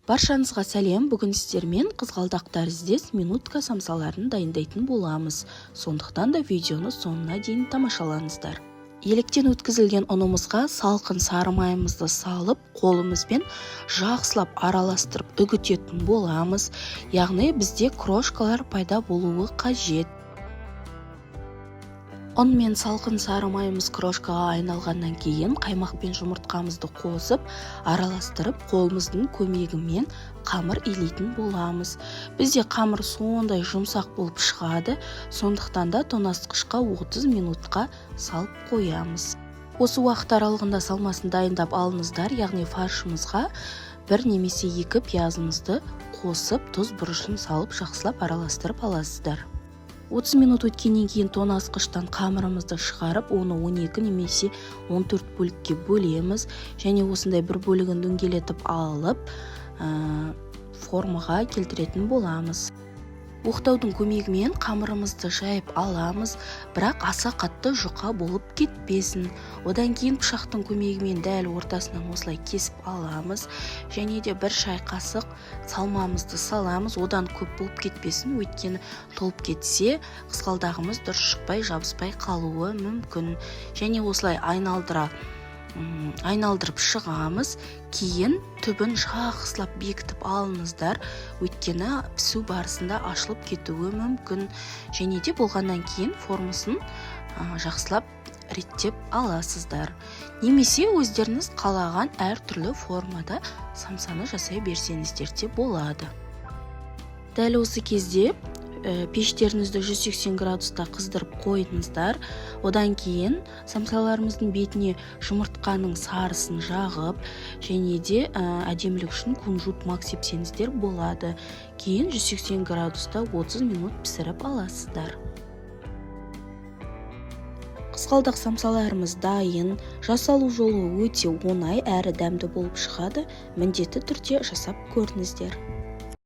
Баршаңызға сәлем. Бүгін сіздермен қызғалдақ тәріздес минутка самсаларын дайындайтын боламыз. Сондықтан да видеоны соңына дейін тамашалаңыздар. Електен өткізілген ұнымызға салқын сары майымызды салып, қолымызбен жақсылап араластырып үгітетін боламыз. Яғни бізде крошкалар пайда болуы қажет. ұн мен салқын сары майымыз крошкаға айналғаннан кейін қаймақ пен жұмыртқамызды қосып, араластырып, қолымыздың көмегімен қамыр илейтін боламыз. Бізде қамыр сондай жұмсақ болып шығады, сондықтан да тоңазытқышқа 30 минутқа салып қоямыз. Осы уақыт аралығында салмасын дайындап алыңыздар, яғни фаршымызға 1 немесе 2 пиязымызды қосып, тұз бұрышын салып жақсылап араластырып аласыздар. 30 минут өткеннен кейін тоңазытқыштан қамырымызды шығарып, оны 12 немесе 14 бөлікке бөлеміз және осындай бір бөлігін дөңгелетіп алып, формаға келтіретін боламыз. Оқтаудың көмегімен қамырымызды жайып аламыз, бірақ аса қатты жұқа болып кетпесін. Одан кейін пышақтың көмегімен дәл ортасынан осылай кесіп аламыз және де 1 шай қасық салмамызды саламыз. Одан көп болып кетпесін, өйткені толып кетсе, қызғалдағымыз дұрыс шықпай, жабыспай қалуы мүмкін. Және осылай айналдырып шығамыз. Кейін түбін жақсылап бекітіп алыңыздар, өйткені пісу барысында ашылып кетуі мүмкін. Және де болғаннан кейін формасын жақсылап реттеп аласыздар. Немесе өздеріңіз қалаған әртүрлі формада самсаны жасай берсеңіздер де болады. Дәл осы кезде пештеріңізді 180 градуста қыздырып қойыңыздар. Одан кейін самсаларымыздың бетіне жұмыртқаның сарысын жағып, және де әдемілік үшін кунжут мак сепсеңіздер болады. Кейін 180 градуста 30 минут пісіріп аласыздар. Қызғалдақ самсаларымыз дайын. Жасалу жолы өте оңай әрі дәмді болып шығады. Міндетті түрде жасап көріңіздер.